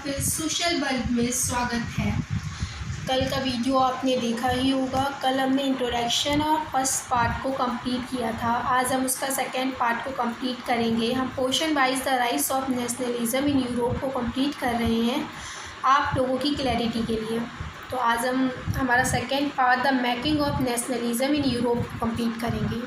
फिर social world में स्वागत है। कल का वीडियो आपने देखा ही होगा। कल हमने इंट्रोडक्शन और फर्स्ट पार्ट को कंप्लीट किया था। आज हम उसका सेकेंड पार्ट को कंप्लीट करेंगे। हम portion wise the rise of nationalism in Europe को कंप्लीट कर रहे हैं आप लोगों की क्लैरिटी के लिए। तो आज हम हमारा second part the making of nationalism in Europe को कंप्लीट करेंगे।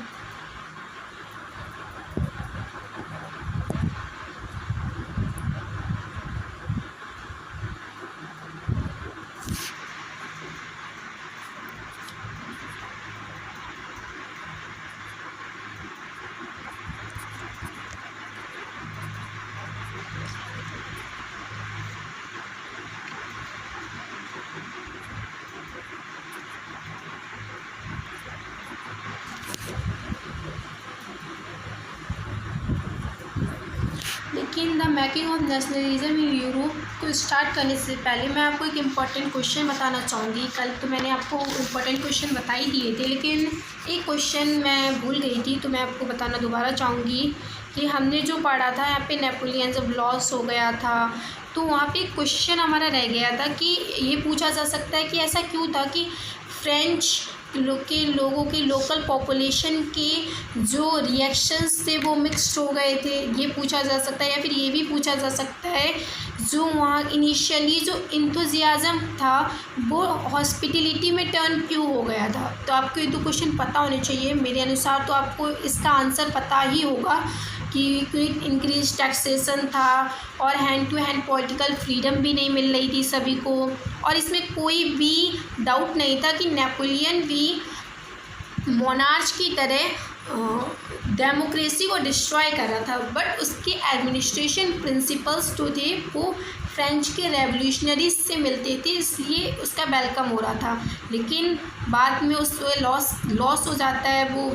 लेकिन the making of nationalism in Europe को स्टार्ट करने से पहले मैं आपको एक इम्पॉर्टेंट क्वेश्चन बताना चाहूँगी। कल तो मैंने आपको इम्पॉर्टेंट क्वेश्चन बता ही दिए थे, लेकिन एक क्वेश्चन मैं भूल गई थी, तो मैं आपको बताना दोबारा चाहूँगी कि हमने जो पढ़ा था यहाँ पे नेपोलियन जब लॉस हो गया था, तो वहाँ पे क्वेश्चन हमारा रह गया था कि ये पूछा जा सकता है कि ऐसा क्यों था कि फ्रेंच लोगों की लोकल पॉपुलेशन के जो रिएक्शंस थे वो मिक्स्ड हो गए थे। ये पूछा जा सकता है, या फिर ये भी पूछा जा सकता है जो वहाँ इनिशियली जो इंथुजियाज़म था वो हॉस्पिटलिटी में टर्न क्यों हो गया था। तो आपको ये 2 क्वेश्चन पता होने चाहिए। मेरे अनुसार तो आपको इसका आंसर पता ही होगा कि इंक्रीज टैक्सेशन था और hand to hand political freedom भी नहीं मिल रही थी सभी को, और इसमें कोई भी डाउट नहीं था कि नेपोलियन भी मोनार्च की तरह डेमोक्रेसी को डिस्ट्रॉय कर रहा था, बट उसके एडमिनिस्ट्रेशन प्रिंसिपल्स जो थे वो फ्रेंच के रेवोल्यूशनरीज से मिलते थे, इसलिए उसका वेलकम हो रहा था। लेकिन बाद में उस लॉस हो जाता है वो।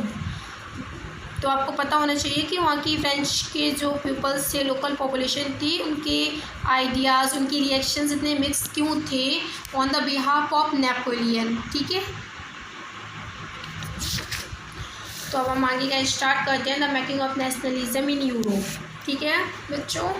तो आपको पता होना चाहिए कि वहाँ की फ्रेंच के जो पीपल्स थे, लोकल पॉपुलेशन थी, उनके आइडियाज़, उनकी रिएक्शंस इतने मिक्स क्यों थे on the behalf of Napoleon. ठीक है, तो अब हम आगे का स्टार्ट करते हैं the making of nationalism in Europe. ठीक है बच्चों,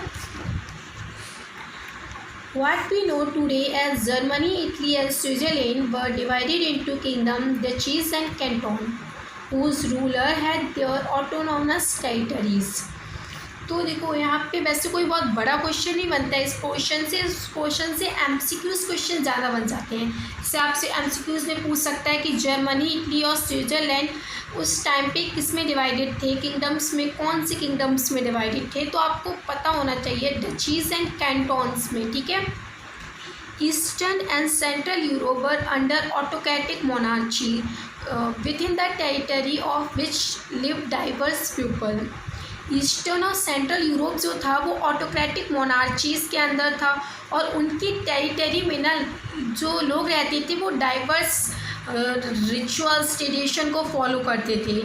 What we know today as Germany, Italy and Switzerland were divided into kingdoms, duchies and cantons, whose ruler had their autonomous territories. तो देखो यहाँ पे वैसे कोई बहुत बड़ा क्वेश्चन नहीं बनता है इस क्वेश्चन से एमसीक्यूज क्वेश्चन ज़्यादा बन जाते हैं। जैसे आपसे एमसीक्यूज में पूछ सकता है कि जर्मनी, इटली और स्विट्ज़रलैंड उस टाइम पे किस में डिवाइडेड थे, किंगडम्स में, कौन से किंगडम्स में डिवाइडेड थे। तो आपको पता होना चाहिए डचीज एंड कैंटोन्स में। ठीक है, eastern and central Europe were under autocratic monarchy within the territory of which lived diverse people. Eastern और सेंट्रल यूरोप जो था वो ऑटोक्रेटिक मोनार्चीज़ के अंदर था, और उनकी टेरिटरी में ना जो लोग रहते थे वो डाइवर्स रिचुअल्स, ट्रेडिशन को फॉलो करते थे,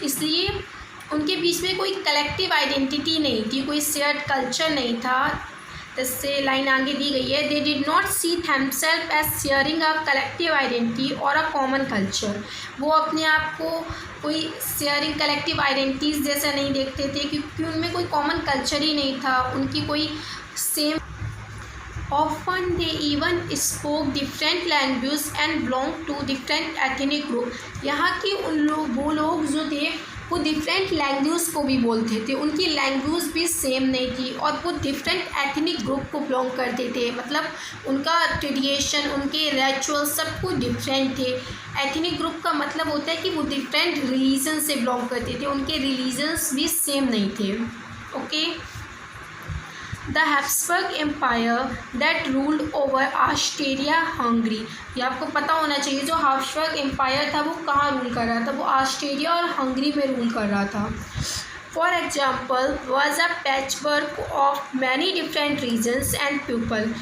इसलिए उनके बीच में कोई कलेक्टिव आइडेंटिटी नहीं थी, कोई शेयर्ड कल्चर नहीं था। इससे लाइन आगे दी गई है, they did not see themselves as sharing a collective identity और अ कॉमन कल्चर। वो अपने आप को कोई शेयरिंग कलेक्टिव आइडेंटिटीज़ जैसा नहीं देखते थे, क्योंकि उनमें कोई कॉमन कल्चर ही नहीं था, उनकी कोई same. Often they even spoke different language and belong to different ethnic group. यहाँ के वो लोग जो थे वो डिफरेंट लैंग्वेज को भी बोलते थे, उनकी लैंग्वेज भी सेम नहीं थी, और वो डिफरेंट एथनिक ग्रुप को बिलोंग करते थे, मतलब उनका ट्रेडिशन, उनके रिचुअल सब कुछ डिफरेंट थे। एथनिक ग्रुप का मतलब होता है कि वो डिफरेंट रिलीजन से बिलोंग करते थे, उनके रिलीजन्स भी सेम नहीं थे। Okay, the Habsburg empire that ruled over Austria Hungary. ये आपको पता होना चाहिए, जो हैब्सबर्ग एम्पायर था वो कहाँ रूल कर रहा था, वो ऑस्ट्रिया और हंगरी में रूल कर रहा था। For example was a patchwork of many different regions and people.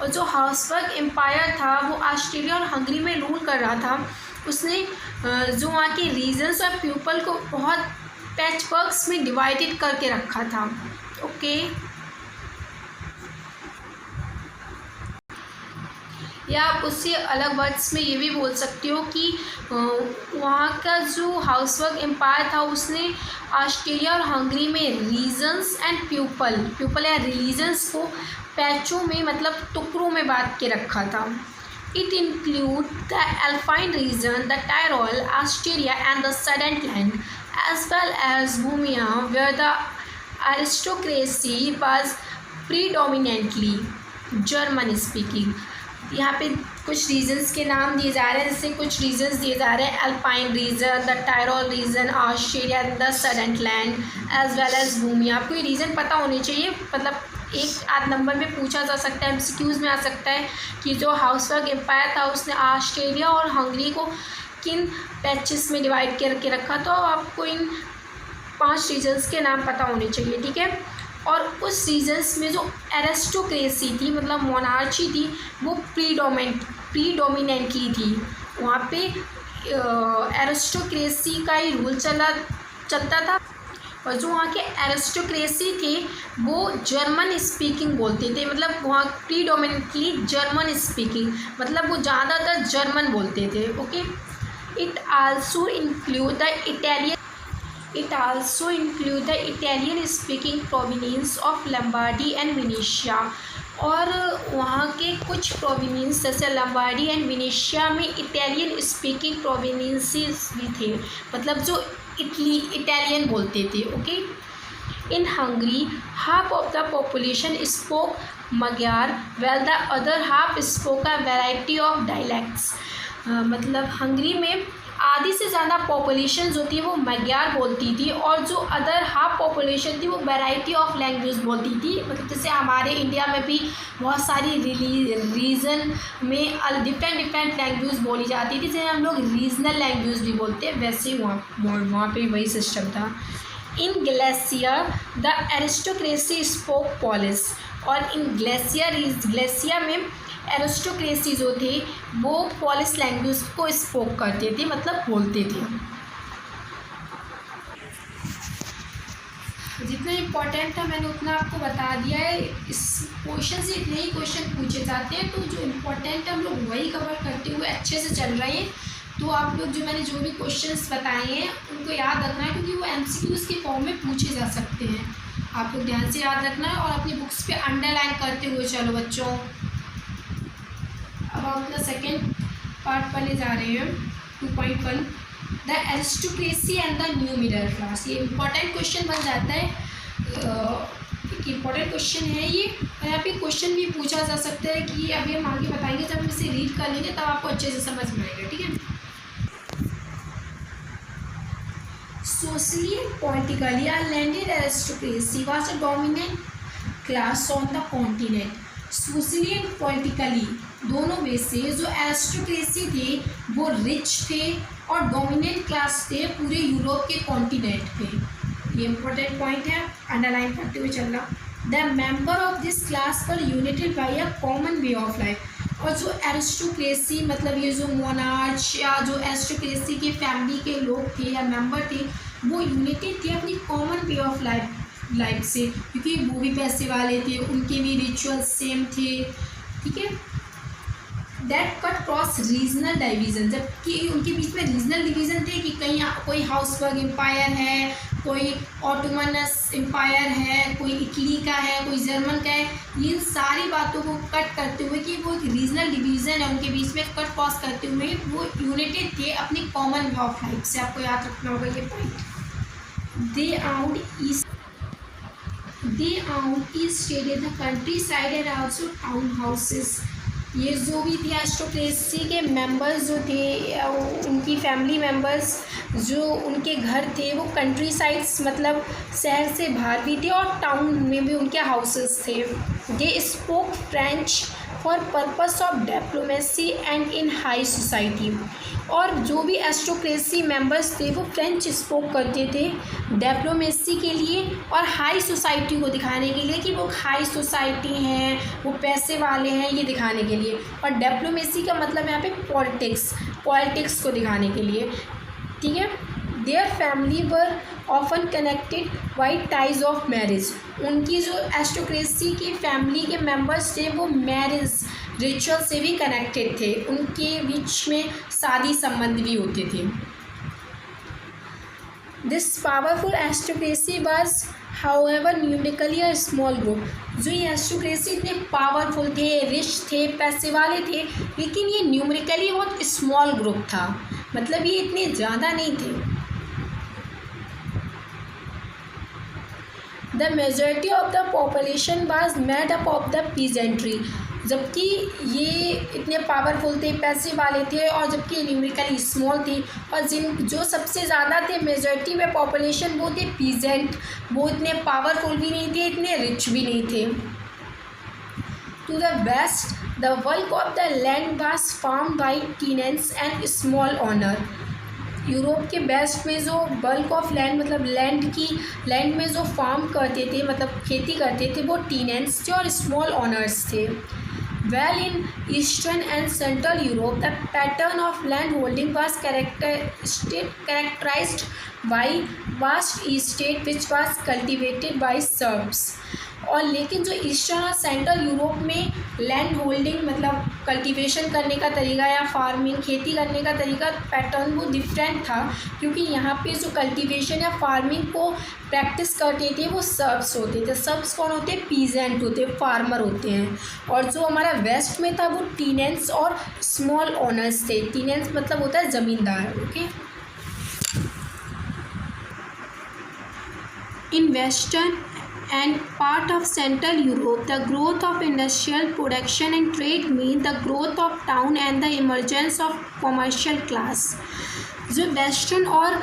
और जो हैब्सबर्ग एम्पायर था वो ऑस्ट्रिया और हंगरी में रूल कर रहा था, उसने जो वहाँ के रीजन्स और पीपल को बहुत पैचवर्क्स में डिवाइडेड करके रखा था। ओके, या आप उससे अलग वर्ड्स में ये भी बोल सकते हो कि वहाँ का जो हाउसवर्क एम्पायर था उसने ऑस्ट्रेलिया और हंगरी में रीजन्स एंड प्यूपल या रिलीजन्स को पैचों में मतलब टुकड़ों में बांट के रखा था. It includes the Alpine region, the Tyrol, Austria and the Sudetenland, as well as Bohemia, where the aristocracy was predominantly German speaking. यहाँ पे कुछ रीजन्स के नाम दिए जा रहे हैं, जैसे कुछ रीजन्स दिए जा रहे हैं alpine region, the Tyrol region, Australia, the Sudetenland as well as Bohemia. आपको ये रीज़न पता होने चाहिए, मतलब एक आध नंबर में पूछा जा सकता है, एमसीक्यूज़ में आ सकता है कि जो हाउसवर्क एम्पायर था उसने ऑस्ट्रेलिया और हंगरी को किन पैचेस में डिवाइड करके रखा. तो आपको इन 5 रीजन्स के नाम पता होने चाहिए, ठीक है. और उस रीजन्स में जो एरिस्टोक्रेसी थी मतलब मोनार्ची थी वो प्रीडोमिनेंटली थी. वहाँ पे एरिस्टोक्रेसी का ही रूल चलता था. और जो वहाँ के एरिस्टोक्रेसी थे वो जर्मन स्पीकिंग बोलते थे, मतलब वहाँ प्रीडोमिनेंटली जर्मन स्पीकिंग, मतलब वो ज़्यादातर जर्मन बोलते थे. Okay. It also include the Italian speaking province of Lombardy and Venetia. और वहाँ के कुछ प्रोविंस जैसे लम्बार्डी एंड वेनेशिया में इटालियन स्पीकिंग प्रोविंसेस भी थे, मतलब जो इटालियन बोलते थे. Okay. In Hungary half of the population spoke magyar, while the other half spoke a variety of dialects. मतलब हंगरी में आधी से ज़्यादा पॉपुलेशन जो थी वो magyar बोलती थी और जो अदर हाफ पॉपुलेशन थी वो वैरायटी ऑफ लैंग्वेज बोलती थी. मतलब जैसे हमारे इंडिया में भी बहुत सारी रीजन में डिफरेंट लैंग्वेज बोली जाती थी, जैसे हम लोग रीजनल लैंग्वेज भी बोलते हैं, वैसे वहाँ पे वही सिस्टम था. In Galicia the aristocracy spoke Polish. और इन ग्लेशिया में एरिस्टोक्रेसी जो थे वो पॉलिश लैंग्वेज को स्पोक करते थे, मतलब बोलते थे. जितना इम्पोर्टेंट था मैंने उतना आपको बता दिया है. इस क्वेश्चन से इतने ही क्वेश्चन पूछे जाते हैं, तो जो इम्पोर्टेंट है हम लोग वही कवर करते हुए अच्छे से चल रहे हैं. तो आप लोग मैंने जो भी क्वेश्चंस बताए हैं उनको याद रखना है, क्योंकि वो एमसीक्यूज़ के फॉर्म में पूछे जा सकते हैं. आप लोग ध्यान से याद रखना है और अपनी बुक्स पे अंडरलाइन करते हुए चलो बच्चों. अब हम अपना सेकेंड पार्ट पढ़ने जा रहे हैं 2.1 the aristocracy and the new middle class. ये इम्पोर्टेंट क्वेश्चन बन जाता है, एक इम्पॉर्टेंट क्वेश्चन है ये. और यहाँ पे क्वेश्चन भी पूछा जा सकता है कि अभी हम आगे बताएंगे, जब हम इसे रीड कर लेंगे तब आपको अच्छे से समझ में आएगा, ठीक है. Socially and politically, a landed aristocracy was a dominant class on the continent. Socially and politically दोनों में से जो एरिस्टोक्रेसी थे वो रिच थे और डोमिनेंट क्लास थे पूरे यूरोप के कॉन्टिनेंट पे. ये इम्पोर्टेंट पॉइंट है, अंडरलाइन करते हुए चलना. The member of this class were united by a common way of life. और जो एरिस्टोक्रेसी मतलब ये जो मोनार्च या जो एरिस्टोक्रेसी के फैमिली के लोग थे या मेंबर थे वो यूनाइटेड थे अपनी कॉमन वे ऑफ लाइफ से, क्योंकि वो भी पैसे वाले थे, उनके भी रिचुअल्स सेम थे, ठीक है. That cut cross regional division, जबकि उनके बीच में रीजनल डिवीज़न थे कि कहीं कोई हाउसवर्क एम्पायर है, कोई ऑटोमनस एम्पायर है, कोई इटली का है, कोई जर्मन का है. ये सारी बातों को कट करते हुए कि वो एक रीजनल डिवीज़न है उनके बीच में, कट क्रॉस करते हुए वो यूनाइटेड थे अपनी कॉमन वे ऑफ लाइफ से. आपको याद रखना होगा ये point. They out east the country side and also town houses. ये जो भी थी एरिस्टोक्रेसी के मेंबर्स जो थे उनकी फैमिली मेंबर्स जो उनके घर थे वो कंट्री साइड्स मतलब शहर से बाहर भी थे और टाउन में भी उनके हाउसेस थे. They spoke French for purpose of diplomacy and in high society. और जो भी एरिस्टोक्रेसी मेंबर्स थे वो फ्रेंच स्पोक करते थे डिप्लोमेसी के लिए और हाई सोसाइटी को दिखाने के लिए कि वो हाई सोसाइटी हैं, वो पैसे वाले हैं, ये दिखाने के लिए. और डिप्लोमेसी का मतलब यहाँ पे पॉलिटिक्स को दिखाने के लिए, ठीक है. Their family were often connected by ties of marriage. उनकी जो एरिस्टोक्रेसी की फैमिली के मेंबर्स थे वो रिचुअल से भी कनेक्टेड थे, उनके बीच में शादी संबंध भी होते थे। This powerful aristocracy was however numerically a small group. जो ये एरिस्टोक्रेसी इतने पावरफुल थे, रिच थे, पैसे वाले थे, लेकिन ये न्यूमेरिकली बहुत स्मॉल ग्रुप था, मतलब ये इतने ज़्यादा नहीं थे। The majority of the population was made up of the peasantry. जबकि ये इतने पावरफुल थे, पैसे वाले थे, और जबकि न्यूमेरिकली स्मॉल थे, और जो सबसे ज़्यादा थे मेजॉरिटी में पॉपुलेशन वो थे पीजेंट। वो इतने पावरफुल भी नहीं थे, इतने रिच भी नहीं थे। To the west the bulk of the land was farmed by tenants and small owner. Europe के वेस्ट में जो बल्क ऑफ लैंड, मतलब लैंड में जो फार्म करते थे, मतलब खेती करते थे, वो टीनेंट्स थे और स्मॉल ओनर्स थे। Well, in Eastern and Central Europe, the pattern of land holding was characterized by vast estate which was cultivated by serfs. और लेकिन जो ईस्टर्न और सेंट्रल यूरोप में लैंड होल्डिंग, मतलब कल्टीवेशन करने का तरीका या फार्मिंग, खेती करने का तरीका, पैटर्न वो डिफरेंट था, क्योंकि यहाँ पे जो कल्टीवेशन या फार्मिंग को प्रैक्टिस करते थे वो सर्ब्स होते थे। सर्ब्स कौन होते हैं? पीजेंट होते, फार्मर होते हैं। और जो हमारा वेस्ट में था वो टीनेंट्स और स्मॉल ओनर्स थे। टीनेंट्स मतलब होता है ज़मींदार। Okay, in western and part of Central Europe, the growth of industrial production and trade mean the growth of town and the emergence of commercial class. जो वेस्टर्न और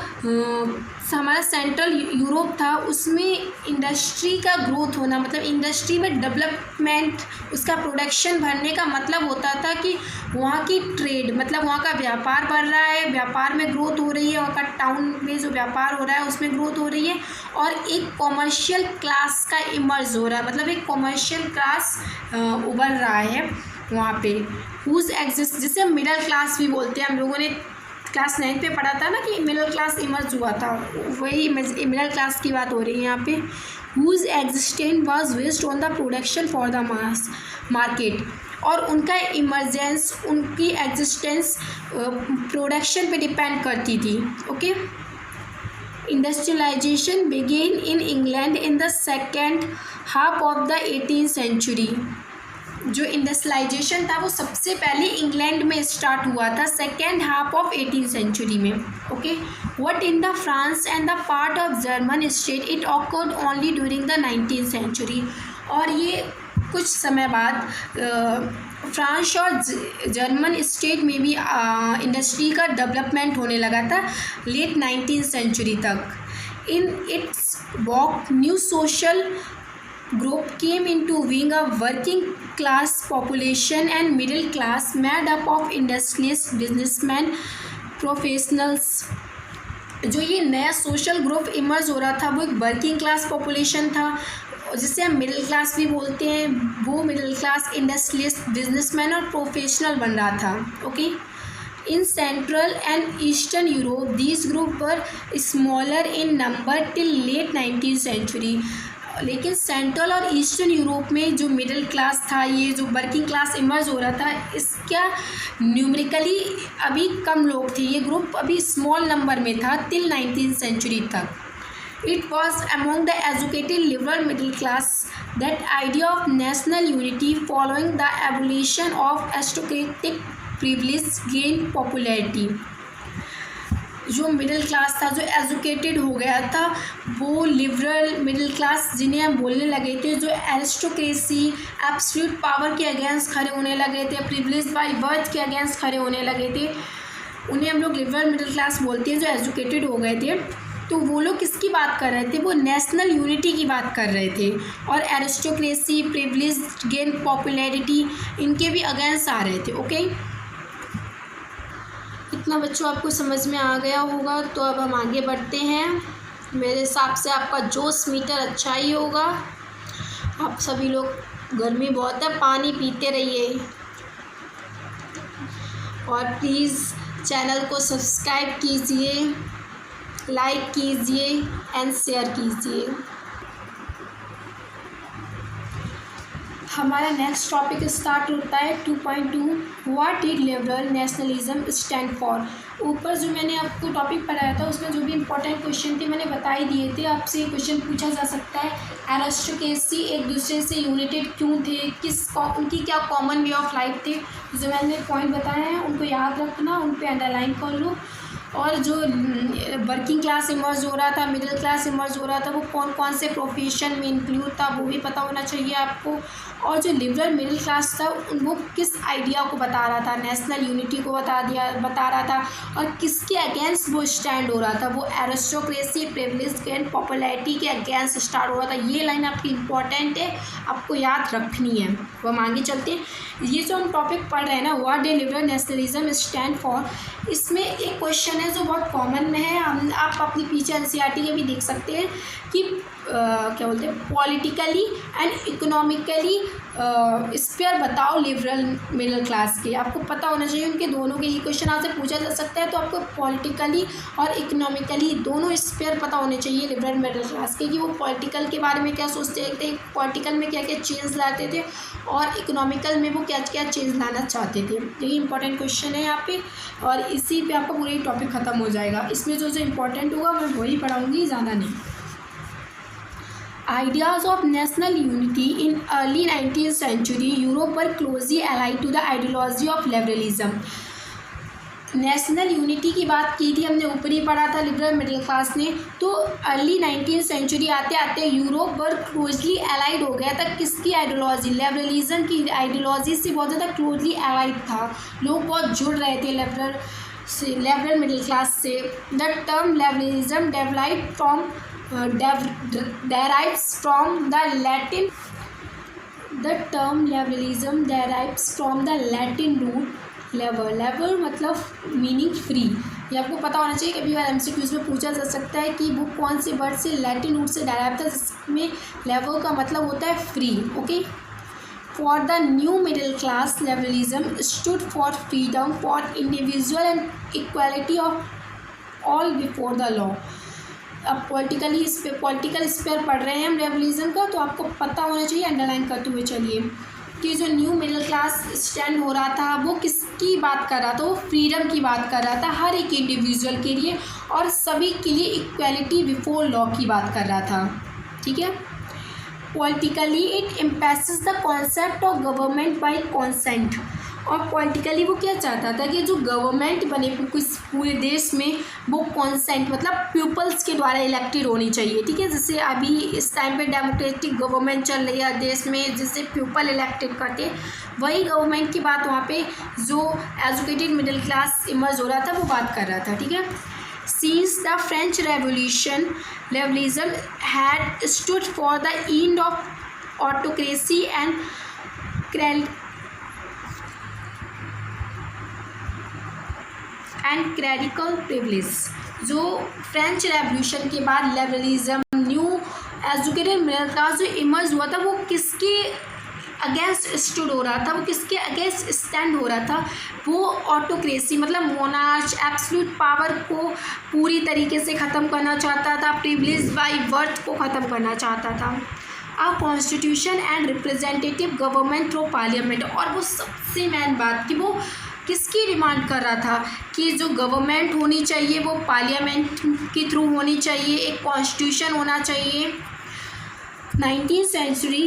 हमारा central Europe था, उसमें इंडस्ट्री का ग्रोथ होना, मतलब industry में development, उसका प्रोडक्शन बढ़ने का मतलब होता था कि वहाँ की ट्रेड, मतलब वहाँ का व्यापार बढ़ रहा है, व्यापार में ग्रोथ हो रही है, वहाँ का टाउन में जो व्यापार हो रहा है उसमें ग्रोथ हो रही है, और एक कॉमर्शियल क्लास का इमर्ज हो रहा है, मतलब एक कॉमर्शियल क्लास उभर रहा है वहाँ पे। हुज एग्जिस्ट, जिसे मिडिल क्लास भी बोलते हैं, हम लोगों ने क्लास 9 पे पढ़ा था ना कि मिडिल क्लास इमर्ज हुआ था, वही मिडिल क्लास की बात हो रही है यहाँ पे। Whose existence was based on the production for the mass market, और उनका इमर्जेंस, उनकी एग्जिस्टेंस प्रोडक्शन पे डिपेंड करती थी। Okay, industrialisation began in England in the second half of the 18th century. जो इंडस्ट्रियलाइजेशन था वो सबसे पहले इंग्लैंड में स्टार्ट हुआ था second half of 18th century में। Okay, what in the France and the part of German state it occurred only during the 19th century. और ये कुछ समय बाद फ्रांस और जर्मन स्टेट में भी इंडस्ट्री का डेवलपमेंट होने लगा था लेट 19th सेंचुरी तक। In its walk new social group came into being, a working class population and middle class made up of industrialists, businessmen, professionals। जो ये नया सोशल ग्रुप इमर्ज हो रहा था वो एक वर्किंग क्लास पॉपुलेशन था, जिसे हम मिडिल क्लास भी बोलते हैं। वो मिडिल क्लास इंडस्ट्रियलिस्ट, बिजनेसमैन और प्रोफेशनल बन रहा था। Okay, in central and eastern Europe these group were smaller in number till late 19th century. लेकिन सेंट्रल और ईस्टर्न यूरोप में जो मिडिल क्लास था, ये जो वर्किंग क्लास इमर्ज हो रहा था, इसका न्यूमेरिकली अभी कम लोग थे, ये ग्रुप अभी स्मॉल नंबर में था टिल 19th सेंचुरी तक। It was among the educated liberal middle class that idea of national unity following the abolition of aristocratic privilege gain popularity. जो मिडिल क्लास था, जो एजुकेटेड हो गया था, वो लिबरल मिडिल क्लास जिन्हें हम बोलने लगे थे, जो एरिस्टोक्रेसी, एब्सोल्यूट पावर के अगेंस्ट खड़े होने लगे थे, प्रिविलेज बाय बर्थ के अगेंस्ट खड़े होने लगे थे, उन्हें हम लोग लिबरल मिडिल क्लास बोलते हैं, जो एजुकेटेड हो गए थे। तो वो लोग किसकी बात कर रहे थे? वो नेशनल यूनिटी की बात कर रहे थे, और एरिस्टोक्रेसी, प्रिविलेज गेन पॉपुलैरिटी, इनके भी अगेंस्ट आ रहे थे। ओके, इतना बच्चों आपको समझ में आ गया होगा, तो अब हम आगे बढ़ते हैं। मेरे हिसाब से आपका जोश मीटर अच्छा ही होगा। आप सभी लोग, गर्मी बहुत है, पानी पीते रहिए, और प्लीज़ चैनल को सब्सक्राइब कीजिए, लाइक कीजिए एंड शेयर कीजिए। हमारा नेक्स्ट टॉपिक स्टार्ट होता है 2.2 what did liberal nationalism stand for. ऊपर जो मैंने आपको टॉपिक पढ़ाया था उसमें जो भी इंपॉर्टेंट क्वेश्चन थे मैंने बता ही दिए थे। आपसे क्वेश्चन पूछा जा सकता है एरिस्टोक्रेसी एक दूसरे से यूनाइटेड क्यों थे, उनकी क्या कॉमन वे ऑफ लाइफ थे। जो मैंने पॉइंट बताए हैं उनको याद रखना, उन पर अंडरलाइन कर लो। और जो वर्किंग क्लास इमर्ज हो रहा था, मिडिल क्लास इमर्ज हो रहा था, वो कौन कौन से प्रोफेशन में इंक्लूड था वो भी पता होना चाहिए आपको। और जो लिबरल मिडिल क्लास था वो किस आइडिया को बता रहा था, नेशनल यूनिटी को बता रहा था और किसके अगेंस्ट वो स्टैंड हो रहा था। वो एरिस्टोक्रेसी, प्रिविलेज एंड पॉपुलैरिटी के अगेंस्ट स्टार्ट हो रहा था। ये लाइन आपकी इंपॉर्टेंट है, आपको याद रखनी है। वो हम आगे चलते हैं। ये जो हम टॉपिक पढ़ रहे हैं ना, what day liberal nationalism stand for, इसमें एक क्वेश्चन है जो बहुत कॉमन में है। आप अपनी पीछे एनसीईआरटी के भी देख सकते हैं कि क्या बोलते हैं, पॉलिटिकली एंड इकोनॉमिकली स्पेयर बताओ लिबरल मिडिल क्लास के। आपको पता होना चाहिए उनके दोनों के, ये क्वेश्चन आपसे पूछा जा सकता है। तो आपको पॉलिटिकली और इकोनॉमिकली दोनों स्पेयर पता होने चाहिए लिबरल मिडिल क्लास के, कि वो पॉलिटिकल के बारे में क्या सोचते थे, पॉलिटिकल में क्या क्या चेंज लाते थे और इकोनॉमिकल में वो क्या क्या चेंज लाना चाहते थे। यही इंपॉर्टेंट क्वेश्चन है यहाँ पे, और इसी पे आपका पूरा टॉपिक ख़त्म हो जाएगा। इसमें जो जो इम्पोर्टेंट होगा मैं वही पढ़ाऊँगी, ज़्यादा नहीं। Ideas of national unity in early 19th century Europe were closely allied to the ideology of liberalism. National unity की बात की थी हमने, ऊपर ही पढ़ा था लिबरल मिडिल क्लास ने। तो अर्ली 19th सेंचुरी आते आते यूरोप पर क्लोजली अलाइड हो गया था किसकी आइडियोलॉजी, लिबरलिज्म की आइडियोलॉजी से बहुत ज़्यादा क्लोजली अलाइड था। लोग बहुत जुड़ रहे थे लिबरल मिडिल क्लास से। The term liberalism derives from the Latin. The term liberalism derives from the Latin root lever. Lever मतलब मीनिंग फ्री। ये आपको पता होना चाहिए। कभी बार एमसीक्यूज में पूछा जा सकता है कि वो कौन से वर्ड से लैटिन रूट से डेराइव था, जिसमें लेवर का मतलब होता है free. Okay. For the new middle class, liberalism stood for freedom for individual and equality of all before the law. अब पॉलिटिकल स्पेयर पढ़ रहे हैं हम लिबरलिज्म का, तो आपको पता होना चाहिए, अंडरलाइन करते हुए चलिए कि जो न्यू मिडिल क्लास स्टैंड हो रहा था वो किसकी बात कर रहा था, वो फ्रीडम की बात कर रहा था हर एक इंडिविजुअल के लिए और सभी के लिए इक्वालिटी बिफोर लॉ की बात कर रहा था। ठीक है। Politically it emphasis the concept of government by consent. और पॉलिटिकली वो क्या चाहता था कि जो गवर्नमेंट बने कुछ पूरे देश में वो कॉन्सेंट मतलब पीपल्स के द्वारा इलेक्टेड होनी चाहिए। ठीक है। जैसे अभी इस टाइम पे डेमोक्रेटिक गवर्नमेंट चल रही है देश में, जिससे पीपल इलेक्टेड करते, वही गवर्नमेंट की बात वहाँ पे जो एजुकेटेड मिडिल क्लास इमर्ज हो रहा था वो बात कर रहा था। ठीक है। Since the French Revolution, liberalism had stood for the end of autocracy and clerical privilege। जो फ्रेंच रेवोल्यूशन के बाद liberalism, new educated middle class जो इमर्ज हुआ था वो किसके अगेंस्ट स्टूड हो रहा था, वो किसके अगेंस्ट स्टैंड हो रहा था, वो ऑटोक्रेसी मतलब मोनार्च एब्सोल्यूट पावर को पूरी तरीके से ख़त्म करना चाहता था, प्रिविलेज बाय बर्थ को ख़त्म करना चाहता था, a constitution and representative government through parliament. और वो सबसे मेन बात कि वो किसकी डिमांड कर रहा था कि जो गवर्नमेंट होनी चाहिए वो पार्लियामेंट के थ्रू होनी चाहिए, एक कॉन्स्टिट्यूशन होना चाहिए। 19th century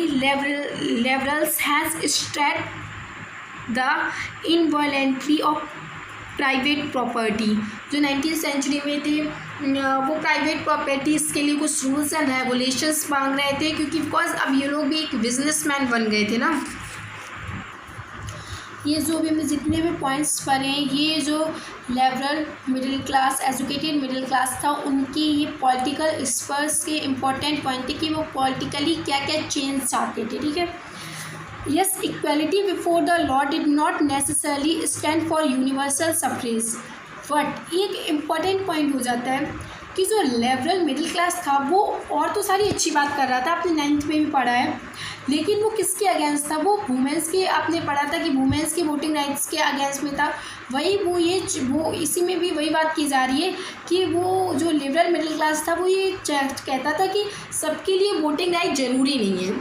liberals has stressed the inviolability of private property. जो 19th सेंचुरी में थे वो प्राइवेट प्रॉपर्टीज़ के लिए कुछ रूल्स एंड रेगुलेशंस मांग रहे थे, क्योंकि बिकॉज अब ये लोग भी एक बिजनेसमैन बन गए थे ना। ये जो भी हमने जितने भी पॉइंट्स पढ़े हैं, ये जो liberal middle class educated middle class था उनकी ये पॉलिटिकल स्पर्स के इम्पोर्टेंट पॉइंट थे कि वो पॉलिटिकली क्या क्या चेंज चाहते थे। ठीक है। Yes, equality before the law did not necessarily stand for universal suffrage, but एक इम्पॉर्टेंट पॉइंट हो जाता है कि जो लिबरल मिडिल क्लास था वो और तो सारी अच्छी बात कर रहा था, आपने 9th में भी पढ़ा है, लेकिन वो किसके अगेंस्ट था, वो वुमेंस के, आपने पढ़ा था कि वुमेंस के वोटिंग राइट्स के अगेंस्ट में था। वही वो इसी में भी वही बात की जा रही है कि वो जो लिबरल मिडिल क्लास था वो ये कहता था कि सबके लिए वोटिंग राइट ज़रूरी नहीं है।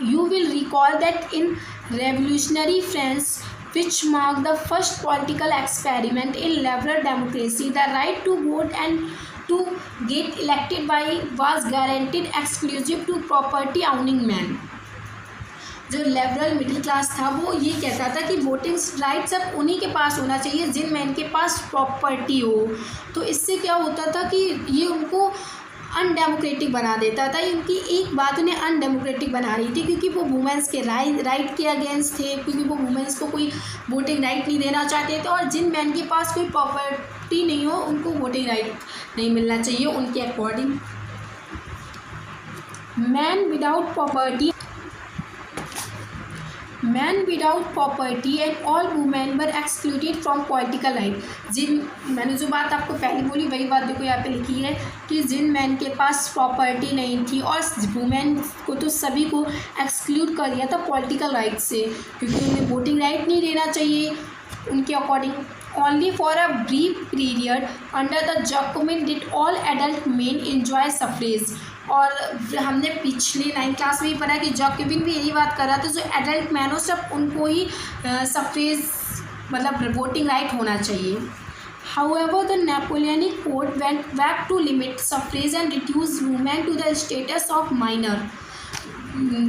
You will recall that in revolutionary France, which marked the first political experiment in liberal democracy, the right to vote and to get elected by was guaranteed exclusive to property owning men. जो liberal middle class था वो ये कहता था कि voting right सब उन्हीं के पास होना चाहिए जिन मैन के पास प्रॉपर्टी हो। तो इससे क्या होता था कि ये उनको अनडेमोक्रेटिक बना देता था। उनकी एक बात उन्हें अनडेमोक्रेटिक बना रही थी, क्योंकि वो वुमेंस के राइट के अगेंस्ट थे, क्योंकि वो वुमेंस को कोई वोटिंग राइट नहीं देना चाहते थे, और जिन मैन के पास कोई प्रॉपर्टी नहीं हो उनको वोटिंग राइट नहीं मिलना चाहिए उनके according. Man without property and all women were excluded from political life. जिन मैंने जो बात आपको पहले बोली वही बात देखो यहाँ पे लिखी है कि जिन मैन के पास प्रॉपर्टी नहीं थी और वुमेन को तो सभी को एक्सक्लूड कर दिया था पॉलिटिकल राइट से, क्योंकि उन्हें वोटिंग राइट नहीं देना चाहिए उनके according. Only for a brief period under the Jacobin did all adult men enjoy suffrage. और हमने पिछले 9th क्लास में ही पढ़ा कि जैकोबिन भी यही बात कर रहा था, जो एडल्ट मैन हो सब उनको ही सफ्रेज मतलब वोटिंग राइट होना चाहिए। However, the Napoleonic Code went back to limit suffrage and reduce women to the status of minor।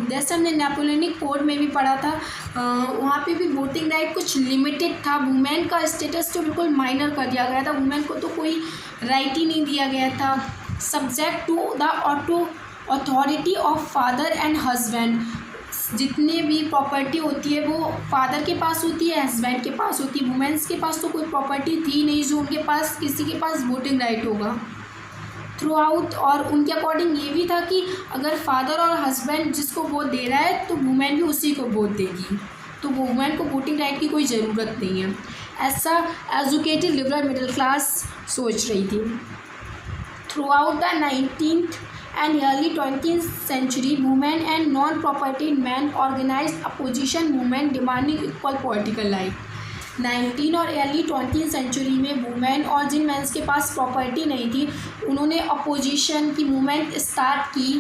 जैसे हमने नेपोलियनिक कोड में भी पढ़ा था, वहाँ पे भी वोटिंग राइट कुछ लिमिटेड था। वुमेन का स्टेटस तो बिल्कुल माइनर कर दिया गया था, वुमेन को तो कोई राइट ही नहीं दिया गया था। Subject to the authority of father and husband. जितने भी प्रॉपर्टी होती है वो फादर के पास होती है, हस्बैंड के पास होती है। वुमेन्स के पास तो कोई प्रॉपर्टी थी नहीं जो उनके पास किसी के पास वोटिंग राइट होगा थ्रू आउट। और उनके अकॉर्डिंग ये भी था कि अगर फादर और हस्बैंड जिसको वोट दे रहा है तो वुमेन भी उसी को वोट देगी, तो वुमेन को वोटिंग राइट की कोई ज़रूरत नहीं है, ऐसा एजुकेटेड लिबरल मिडिल क्लास सोच रही थी। Through out the 19th and early 20th century, women and non-property men organized opposition movement demanding equal political right। 19 और अर्ली 20th सेंचुरी में वुमेन और जिन मेंस के पास प्रॉपर्टी नहीं थी उन्होंने अपोजिशन की मूवमेंट स्टार्ट की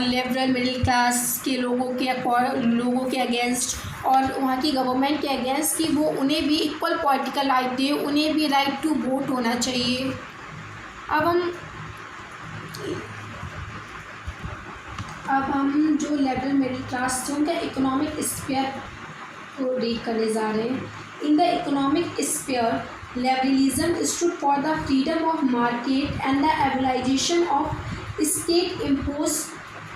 लिबरल मिडिल क्लास के लोगों के अगेंस्ट और वहाँ की गवर्नमेंट के अगेंस्ट कि वो उन्हें भी इक्वल पॉलिटिकल राइट दे, उन्हें भी राइट टू वोट होना चाहिए। अब हम जो लिबरल मिडिल क्लास थे उनका इकोनॉमिक स्फीयर को रीड करने जा रहे हैं। In the economic sphere, liberalism stood for the freedom of market and the abolition of state-imposed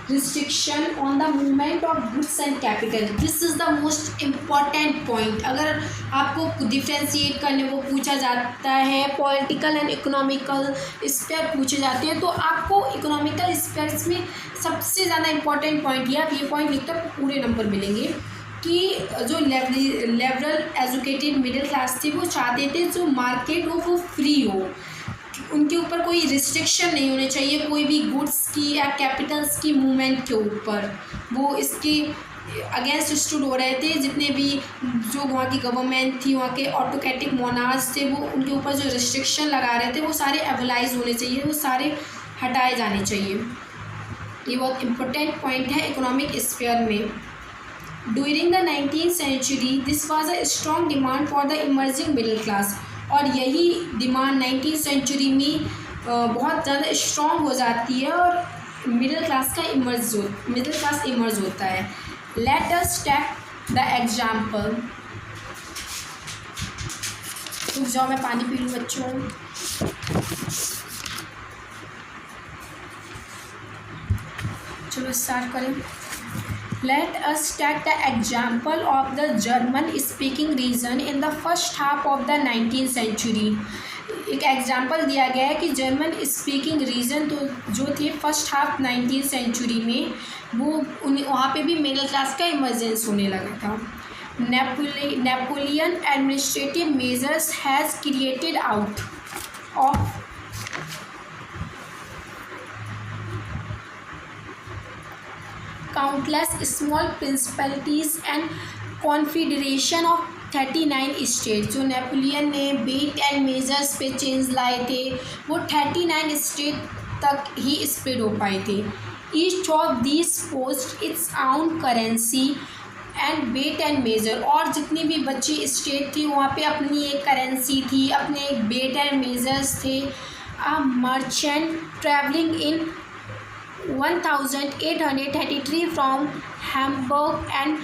restriction on the movement of goods and capital। This is the most important point। अगर आपको differentiate करने को पूछा जाता है, political and economical sphere पूछे जाते हैं, तो आपको इकोनॉमिकल स्फीयर्स में सबसे ज़्यादा इम्पॉर्टेंट पॉइंट ये आप ये पॉइंट लिखते हैं पूरे नंबर मिलेंगे कि जो लिबरल एजुकेटेड मिडिल क्लास थी वो चाहते थे जो मार्केट हो वो फ्री हो, उनके ऊपर कोई रिस्ट्रिक्शन नहीं होने चाहिए कोई भी गुड्स की या कैपिटल्स की मूवमेंट के ऊपर। वो इसके अगेंस्ट स्टूड हो रहे थे। जितने भी जो वहाँ की गवर्नमेंट थी, वहाँ के ऑटोक्रेटिक मोनार्स थे, वो उनके ऊपर जो रिस्ट्रिक्शन लगा रहे थे वो सारे एबलाइज होने चाहिए, वो सारे हटाए जाने चाहिए। ये बहुत इम्पोर्टेंट पॉइंट है इकोनॉमिक स्फीयर में। During the 19th century, this was a strong demand for the emerging middle class। और यही डिमांड 19th सेंचुरी में बहुत ज़्यादा स्ट्रॉन्ग हो जाती है और मिडिल क्लास इमर्ज होता है। Let us take the example। रुक जाओ मैं पानी पी लूँ बच्चों। चलो स्टार्ट करें। Let us take the example of the German-speaking region in the first half of the 19th century। एक एग्जाम्पल दिया गया है कि जर्मन स्पीकिंग रीजन तो जो थे फर्स्ट हाफ 19th सेंचुरी में वो वहाँ पे भी मिडिल क्लास का इमर्जेंस होने लगा था। Napoleon administrative measures has created out of countless small principalities and confederation of 39 state. जो नेपोलियन ने वेट एंड मेजर्स पे चेंज लाए थे वो 39 स्टेट तक ही स्प्रेड हो पाए थे। Each of this post its own currency and weight and measure. और जितनी भी बची स्टेट थी वहाँ पे अपनी एक करेंसी थी, अपने एक वेट एंड मेजर्स थे। A merchant travelling in 1833 from Hamburg and